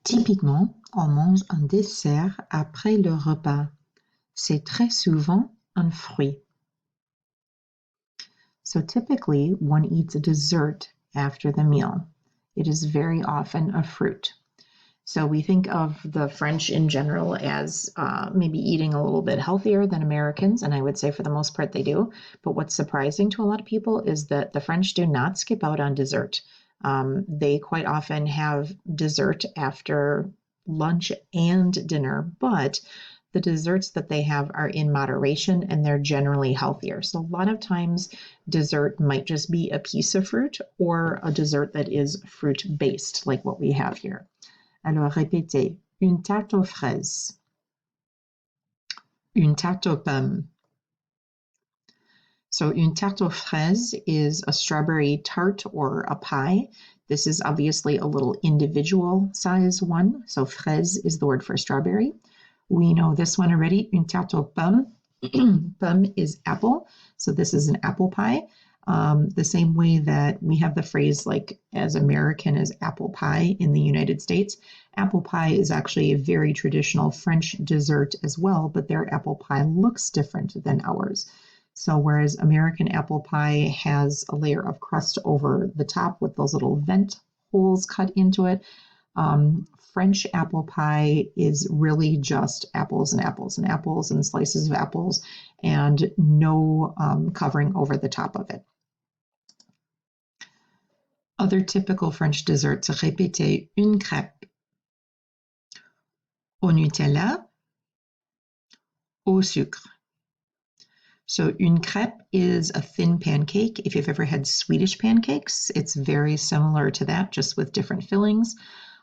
Typiquement, on mange un dessert après le repas. C'est très souvent un fruit. So typically, one eats a dessert after the meal. It is very often a fruit. So we think of the French in general as maybe eating a little bit healthier than Americans, and I would say for the most part they do. But what's surprising to a lot of people is that the French do not skip out on dessert. They quite often have dessert after lunch and dinner, but the desserts that they have are in moderation and they're generally healthier. So a lot of times dessert might just be a piece of fruit or a dessert that is fruit based, like what we have here. Alors répétez, une tarte aux fraises, une tarte aux pommes. So une tarte aux fraises is a strawberry tart or a pie. This is obviously a little individual size one. So fraise is the word for strawberry. We know this one already, une tarte aux pommes. Pomme is apple, so this is an apple pie. The same way that we have the phrase like as American as apple pie in the United States. Apple pie is actually a very traditional French dessert as well, but their apple pie looks different than ours. So whereas American apple pie has a layer of crust over the top with those little vent holes cut into it, French apple pie is really just apples and apples and apples and slices of apples and no covering over the top of it. Other typical French desserts, répétez, une crêpe au Nutella, au sucre. So une crêpe is a thin pancake. If you've ever had Swedish pancakes, it's very similar to that, just with different fillings.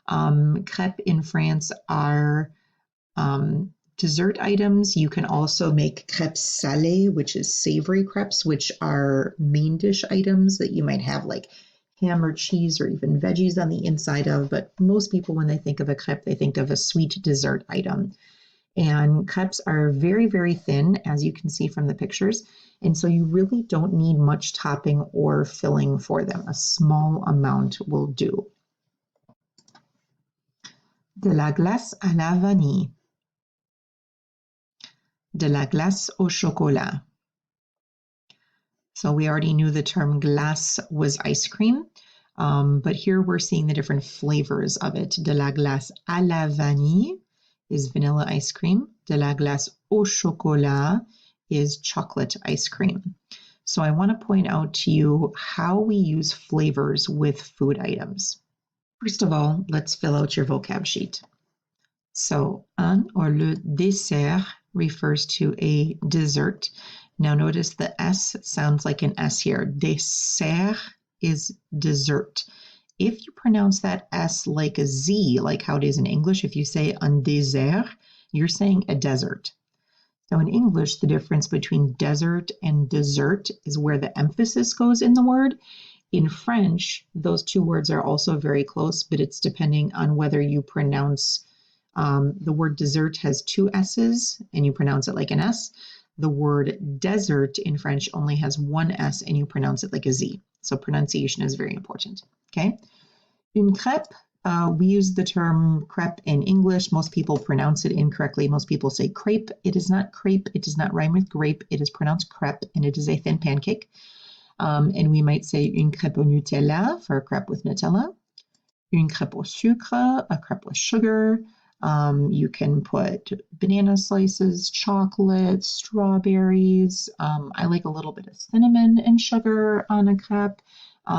Crêpes in France are dessert items. You can also make crêpes salées, which is savory crêpes, which are main dish items that you might have like ham or cheese or even veggies on the inside of. But most people, when they think of a crêpe, they think of a sweet dessert item. And crêpes are very, very thin, as you can see from the pictures. And so you really don't need much topping or filling for them. A small amount will do. De la glace à la vanille. De la glace au chocolat. So we already knew the term glace was ice cream, but here we're seeing the different flavors of it. De la glace à la vanille is vanilla ice cream. De la glace au chocolat is chocolate ice cream. So I want to point out to you how we use flavors with food items. First of all, let's fill out your vocab sheet. So, un or le dessert refers to a dessert. Now notice the S sounds like an S here. Dessert is dessert. If you pronounce that S like a Z, like how it is in English, if you say un dessert, you're saying a desert. So in English, the difference between desert and dessert is where the emphasis goes in the word. In French, those two words are also very close, but it's depending on whether you pronounce the word dessert has two S's and you pronounce it like an S. The word desert in French only has one S and you pronounce it like a Z. So pronunciation is very important. Okay. Une crêpe, we use the term crêpe in English. Most people pronounce it incorrectly. Most people say crepe. It is not crepe. It does not rhyme with grape. It is pronounced crepe and it is a thin pancake. And we might say une crêpe au Nutella for a crêpe with Nutella. Une crêpe au sucre, a crêpe with sugar. You can put banana slices, chocolate, strawberries. I like a little bit of cinnamon and sugar on a crêpe.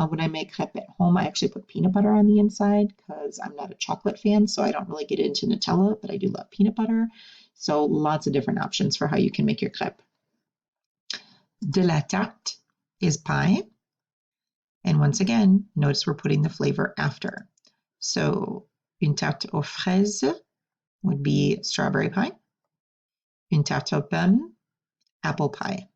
When I make crêpe at home, I actually put peanut butter on the inside because I'm not a chocolate fan, so I don't really get into Nutella, but I do love peanut butter. So lots of different options for how you can make your crêpe. De la tarte is pie. And once again, notice we're putting the flavor after. So une tarte aux fraises would be strawberry pie. Une tarte aux pommes, apple pie.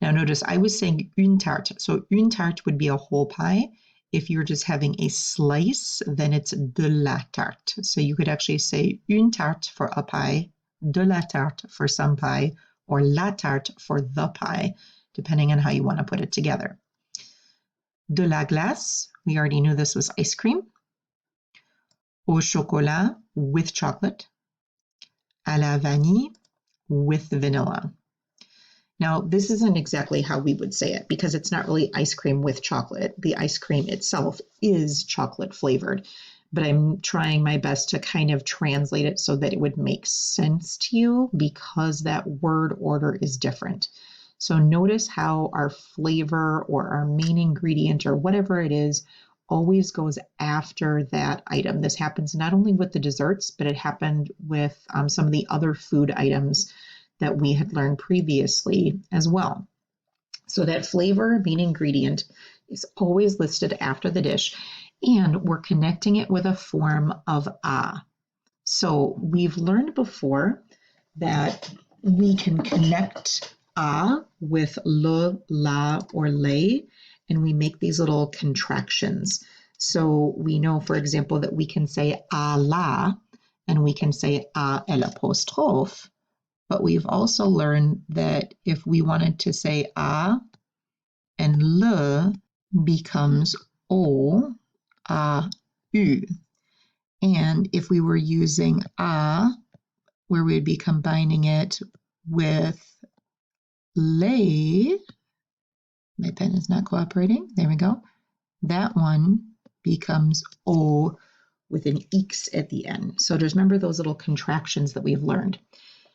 Now notice I was saying une tarte. So une tarte would be a whole pie. If you're just having a slice, then it's de la tarte. So you could actually say une tarte for a pie, de la tarte for some pie, or la tarte for the pie, depending on how you want to put it together. De la glace, we already knew this was ice cream. au chocolat with chocolate, à la vanille with vanilla. Now, this isn't exactly how we would say it because it's not really ice cream with chocolate. The ice cream itself is chocolate flavored, but I'm trying my best to kind of translate it so that it would make sense to you because that word order is different. So notice how our flavor or our main ingredient or whatever it is always goes after that item. This happens not only with the desserts, but it happened with some of the other food items that we had learned previously as well. So that flavor, main ingredient, is always listed after the dish, and we're connecting it with a form of a. So we've learned before that we can connect a with le, la, or lay, and we make these little contractions. So we know, for example, that we can say a la, and we can say a l'apostrophe. But we've also learned that if we wanted to say a and le becomes o, a, u. And if we were using a, where we'd be combining it with lay, my pen is not cooperating, there we go, that one becomes o with an x at the end. So just remember those little contractions that we've learned.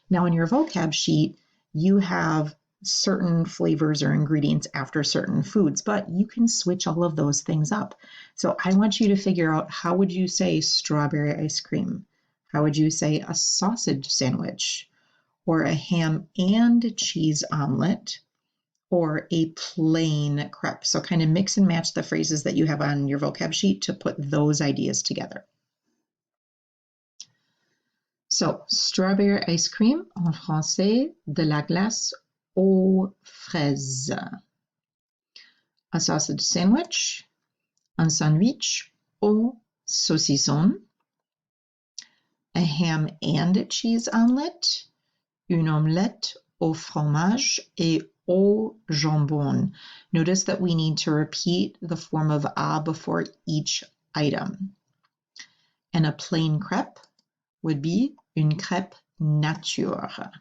Now in your vocab sheet, you have certain flavors or ingredients after certain foods, but you can switch all of those things up. So I want you to figure out, how would you say strawberry ice cream? How would you say a sausage sandwich? Or a ham and cheese omelet? Or a plain crepe? So kind of mix and match the phrases that you have on your vocab sheet to put those ideas together. So, strawberry ice cream, en français, de la glace aux fraises. A sausage sandwich, un sandwich au saucisson. A ham and cheese omelette, une omelette au fromage et au jambon. Notice that we need to repeat the form of a before each item. And a plain crepe would be une crêpe nature.